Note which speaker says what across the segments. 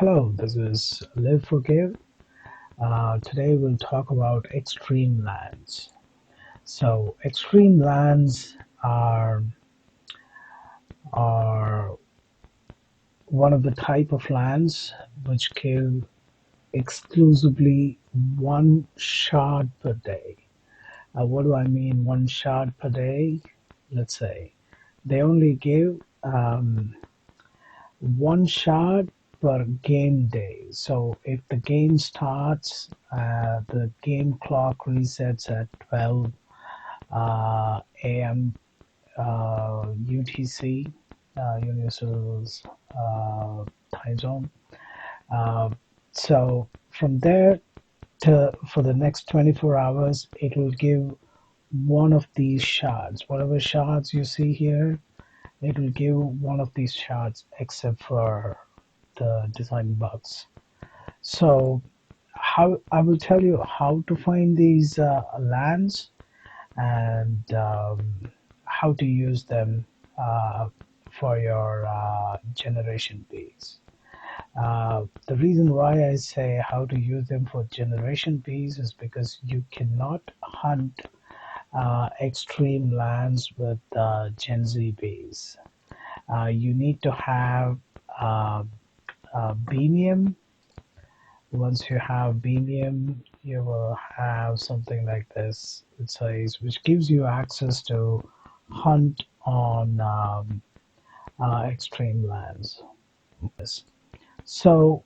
Speaker 1: Hello, this is Live Forgive. Today we'll talk about extreme lands. So, extreme lands are one of the type of lands which give exclusively one shard per day. What do I mean, one shard per day? Let's say they only give one shard per game day. So if the game starts, the game clock resets at 12 a.m. UTC, Universal Time Zone. Uh, so from there to for the next 24 hours, it will give one of these shards. Whatever shards you see here, it will give one of these shards except for the design bugs. So how I will tell you how to find these lands and how to use them for your generation bees. The reason why I say how to use them for generation bees is because you cannot hunt extreme lands with Gen Z bees. You need to have uh, Beanium. Once you have Beanium, you will have something like this. It says, which gives you access to hunt on extreme lands. So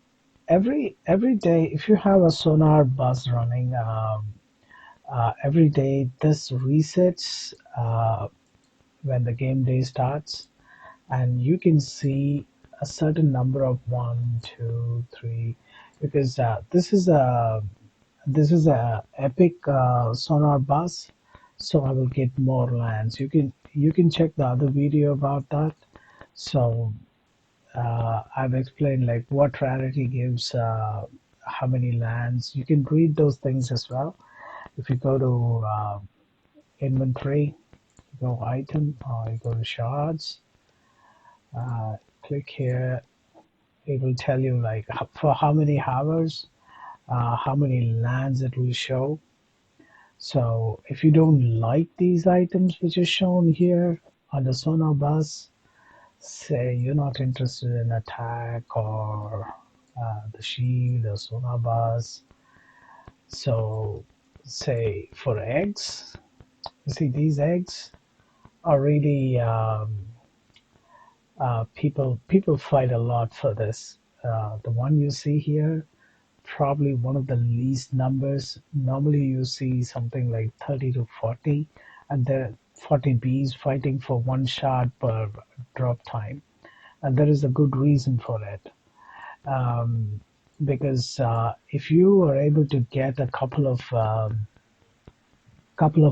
Speaker 1: every day, if you have a sonar bus running, every day this resets when the game day starts, and you can see a certain number of one, two, three, because this is a epic sonar bus, so I will get more lands. You can check the other video about that. So I've explained like what rarity gives how many lands. You can read those things as well. If you go to inventory, you go item, or you go to shards, click here. It will tell you like for how many hours, how many lands it will show. So if you don't like these items which are shown here on the sonar bus, say you're not interested in attack or the shield or sonar bus. So say for eggs, you see these eggs are really people fight a lot for this. The one you see here, probably one of the least numbers. Normally you see something like 30 to 40, and there are 40 bees fighting for one shard per drop time. And there is a good reason for it. Um, because if you are able to get a couple of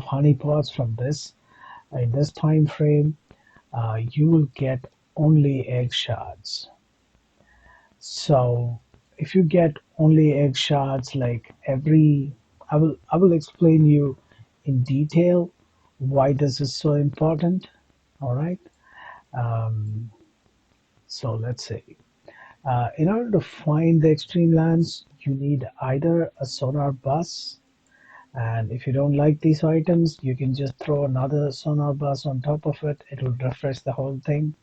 Speaker 1: honey pots from this in this time frame, you will get only egg shards. So if you get only egg shards, like I will explain you in detail why this is so important. All right. Um, so let's see. In order to find the extreme lands, you need either a sonar bus, and if you don't like these items, you can just throw another sonar bus on top of it. It will refresh the whole thing.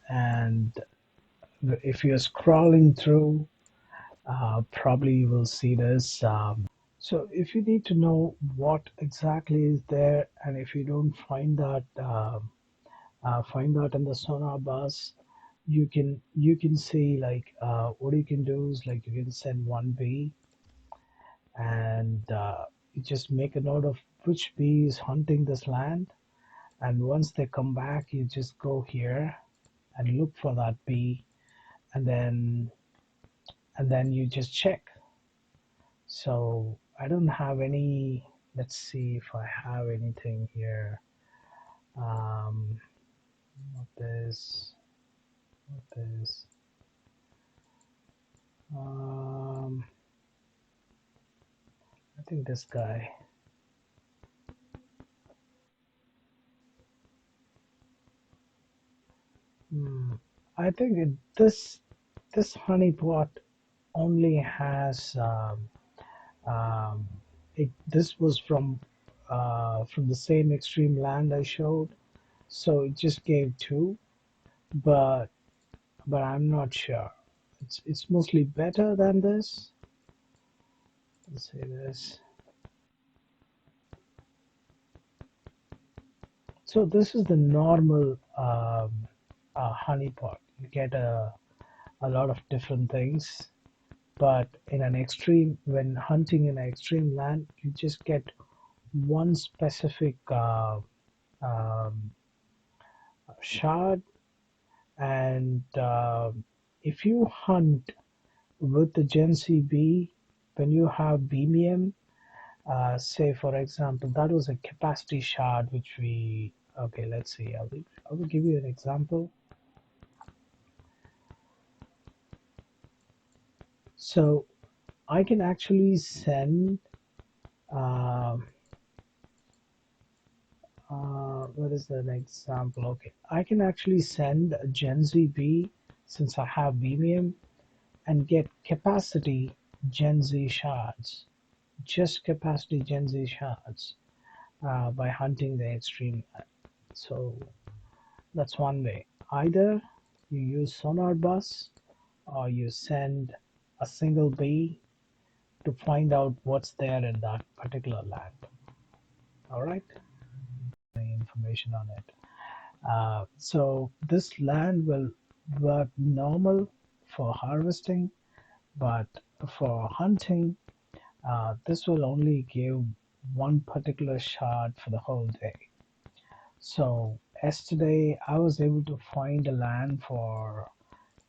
Speaker 1: And if you're scrolling through, probably you will see this. So if you need to know what exactly is there, and if you don't find that in the sonar bus, you can see like what you can do is like you can send one bee, and you just make a note of which bee is hunting this land, and once they come back, you just go here and look for that bee, and then you just check. So I don't have any. Let's see if I have anything here. Um, what this? What this? Um, I think this guy. Hmm. I think this. This honeypot only has um, this was from the same extreme land I showed, so it just gave two, but I'm not sure. It's mostly better than this. Let's say this. So this is the normal honeypot. You get a lot of different things, but in an extreme, when hunting in an extreme land, you just get one specific um, shard, and if you hunt with the Gen C B, when you have BMM, say for example, that was a capacity shard which we, okay, let's see, I will give you an example. So I can actually send, uh, what is an example? Okay, I can actually send a Gen Z B since I have BMM and get capacity Gen Z shards, just capacity Gen Z shards by hunting the extreme. So that's one way. Either you use sonar bus or you send a single bee to find out what's there in that particular land. All right, the information on it. So this land will work normal for harvesting, but for hunting, this will only give one particular shot for the whole day. So yesterday I was able to find a land for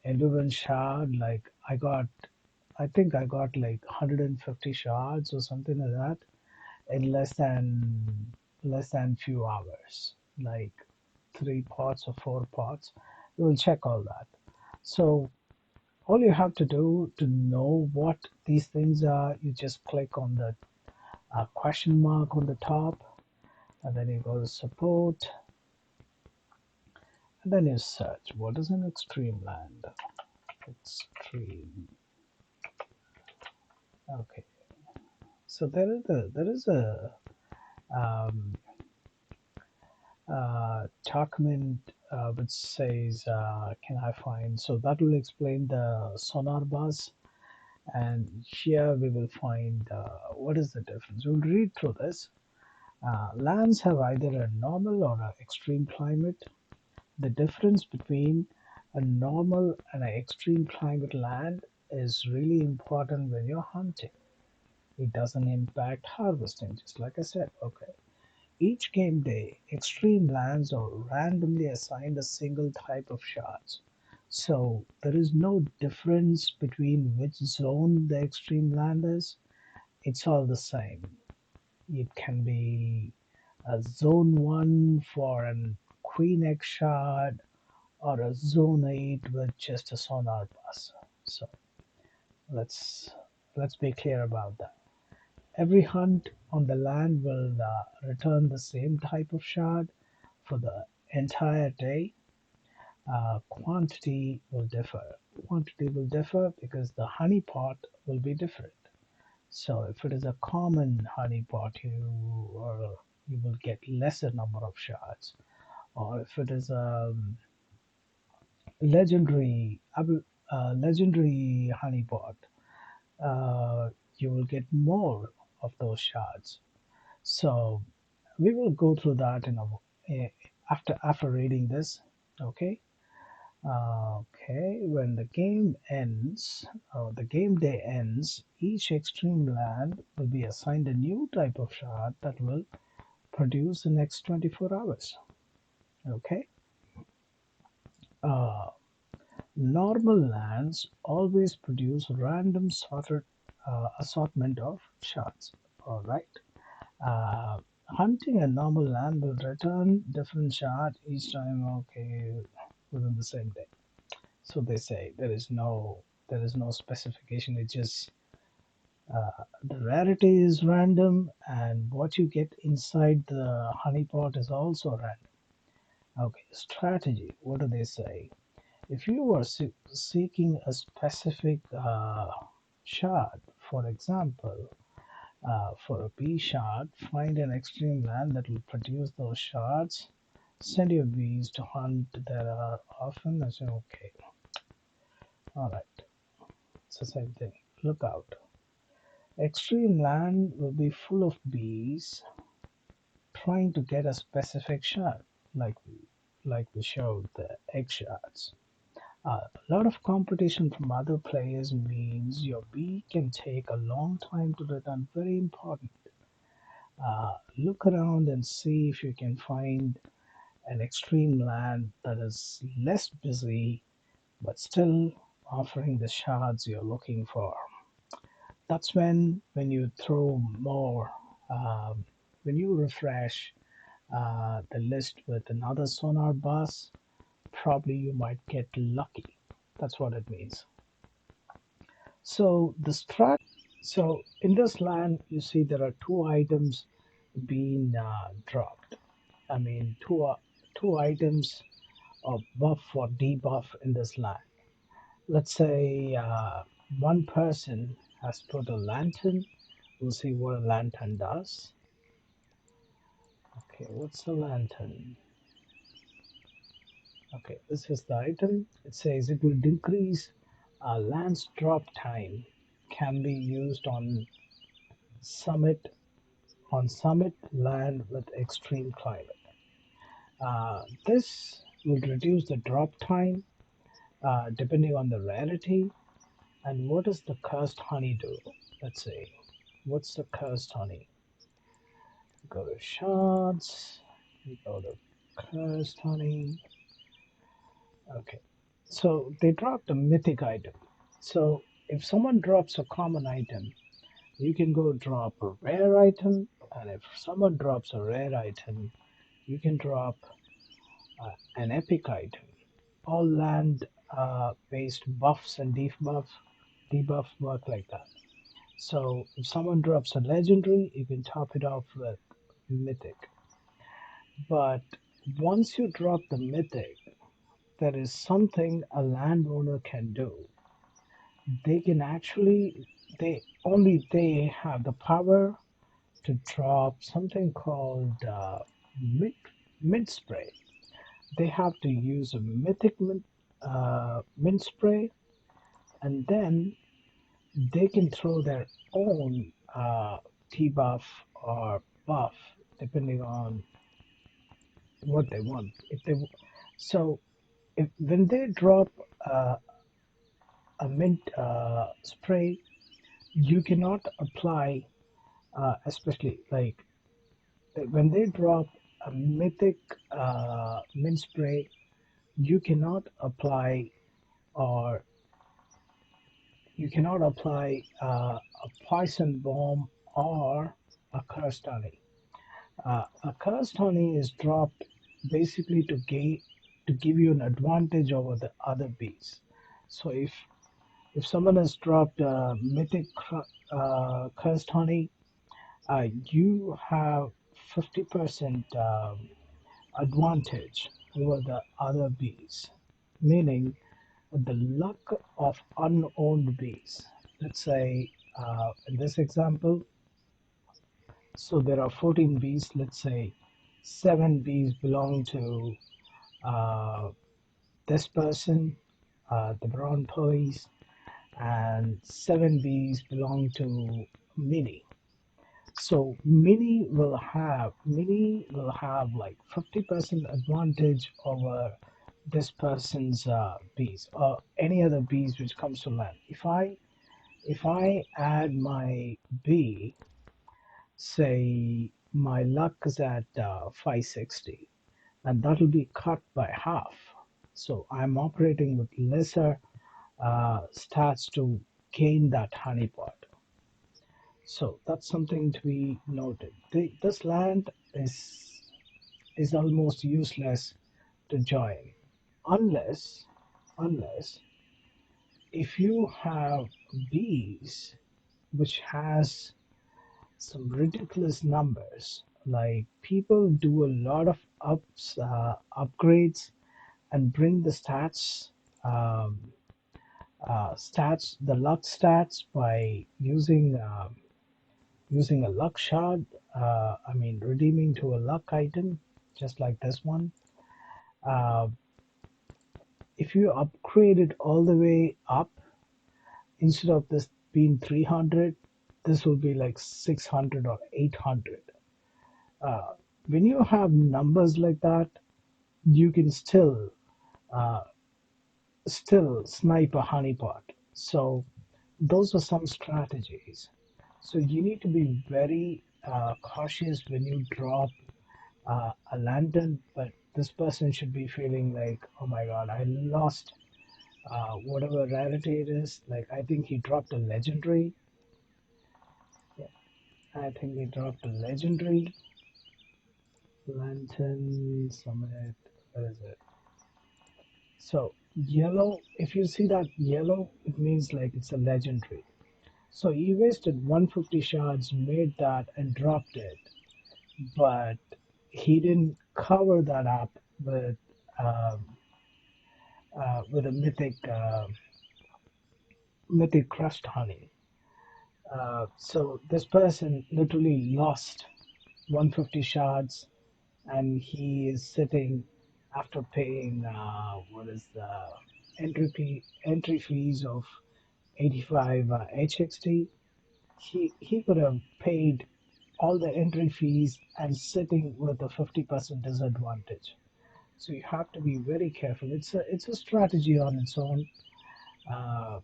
Speaker 1: 11 shard. Like I think I got like 150 shards or something like that in less than few hours. Like three pots or four pots. We'll check all that. So all you have to do to know what these things are, you just click on the question mark on the top, and then you go to support, and then you search what is an extreme land. Extreme. Okay, so there is a um, document which says can I find, so that will explain the sonar bus, and here we will find what is the difference. We'll read through this. Lands have either a normal or an extreme climate. The difference between a normal and an extreme climate land is really important when you're hunting. It doesn't impact harvesting, just like I said. Okay. Each game day, extreme lands are randomly assigned a single type of shards. So there is no difference between which zone the extreme land is. It's all the same. It can be a zone 1 for an queen egg shard or a zone 8 with just a sonar bus. So let's let's be clear about that. Every hunt on the land will return the same type of shard for the entire day. Quantity will differ. Quantity will differ because the honey pot will be different. So if it is a common honey pot, you will get lesser number of shards. Or if it is a legendary legendary honey pot, you will get more of those shards. So we will go through that after reading this. Okay. Okay. When the game ends, or the game day ends, each extreme land will be assigned a new type of shard that will produce the next 24 hours. Okay. Uh, Normal lands always produce random sorted assortment of shards. All right. Uh, Hunting a normal land will return different shard each time. Okay, within the same day. So they say there is no specification. It's just the rarity is random, and what you get inside the honeypot is also random. Okay, strategy. What do they say? If you are seeking a specific shard, for example, for a bee shard, find an extreme land that will produce those shards. Send your bees to hunt there are often as you okay. Alright, it's the same thing. Look out. Extreme land will be full of bees trying to get a specific shard, like we showed the egg shards. A lot of competition from other players means your bee can take a long time to return. Very important. Look around and see if you can find an extreme land that is less busy but still offering the shards you're looking for. That's when you throw more, um, when you refresh the list with another sonar bus, probably you might get lucky. That's what it means. So the strat. So in this land, you see there are two items being dropped. I mean, two items of buff or debuff in this land. Let's say one person has put a lantern. We'll see what a lantern does. Okay, what's a lantern? Okay, this is the item. It says it will decrease land's drop time. Can be used summit summit land with extreme climate. This will reduce the drop time depending on the rarity. And what does the cursed honey do? Let's see. What's the cursed honey? Go to shards. We go to cursed honey. Okay. So they dropped a mythic item. So if someone drops a common item, you can go drop a rare item. And if someone drops a rare item, you can drop an epic item. All land based buffs and debuff work like that. So if someone drops a legendary, you can top it off with mythic. But once you drop the mythic, there is something a landowner can do. They can actually they have the power to drop something called mint spray. They have to use a mythic mint spray, and then they can throw their own debuff or buff depending on what they want. If they so if when they drop uh, a mint spray, you cannot apply, especially like when they drop a mythic mint spray, you cannot apply or you cannot apply a poison bomb or a cursed honey. A cursed honey is dropped basically to give you an advantage over the other bees. So if someone has dropped a mythic cursed honey, you have 50% advantage over the other bees, meaning the luck of unowned bees. Let's say in this example, so there are 14 bees. Let's say seven bees belong to uh, this person, the brown police, and seven bees belong to Minnie. So Minnie will have like 50% advantage over this person's bees or any other bees which comes to land. If I add my bee, say my luck is at 560, and that will be cut by half. So I'm operating with lesser stats to gain that honeypot. So that's something to be noted. This land is almost useless to join unless unless if you have bees which has some ridiculous numbers. Like people do a lot of upgrades and bring the stats um, stats, the luck stats by using a luck shard. I mean, redeeming to a luck item, just like this one. Uh, if you upgrade it all the way up, instead of this being 300, this will be like 600 or 800. Uh, when you have numbers like that, you can still snipe a honeypot. So those are some strategies. So you need to be very cautious when you drop a lantern, but this person should be feeling like, oh my god, I lost whatever rarity it is. Like I think he dropped a legendary. Yeah, I think he dropped a legendary lantern summit. What is it? So yellow. If you see that yellow, it means like it's a legendary. So he wasted 150 shards, made that, and dropped it, but he didn't cover that up um, with a mythic crushed honey. So this person literally lost 150 shards, and he is sitting after paying what is the entry fees of 85 HXT. He could have paid all the entry fees and sitting with a 50% disadvantage. So you have to be very careful. It's a strategy on its own. Uh,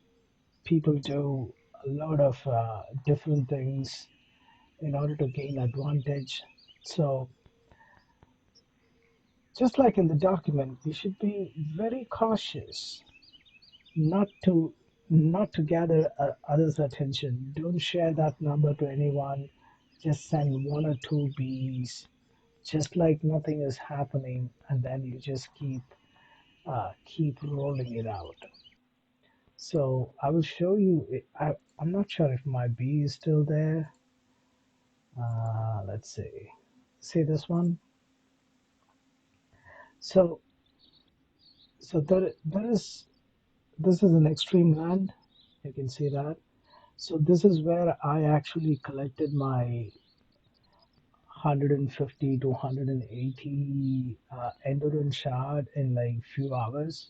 Speaker 1: People do a lot of different things in order to gain advantage. So just like in the document, you should be very cautious not to not to gather others' attention. Don't share that number to anyone. Just send one or two Bs, just like nothing is happening, and then you just keep rolling it out. So I will show you. I'm not sure if my B is still there. Let's see. See this one. So there is this is an extreme land. You can see that. So this is where I actually collected my 150 to 180 endurance shard in like few hours.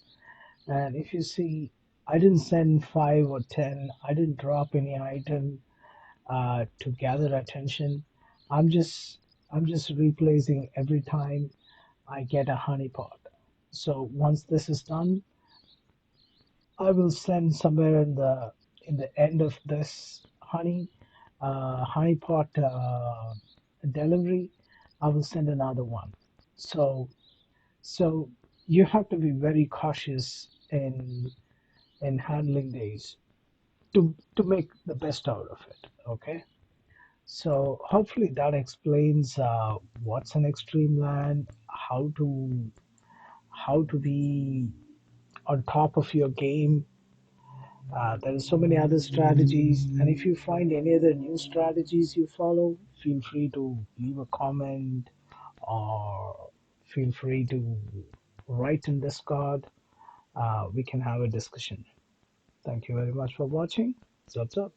Speaker 1: And if you see, I didn't send 5 or 10. I didn't drop any item to gather attention. I'm just replacing every time I get a honeypot. So once this is done, I will send somewhere in the end of this honeypot delivery. I will send another one. So so you have to be very cautious in handling these to make the best out of it. Okay. So hopefully that explains what's an extreme land, how to be on top of your game. There are so many other strategies, and if you find any other new strategies you follow, feel free to leave a comment or feel free to write in Discord. We can have a discussion. Thank you very much for watching. What's up?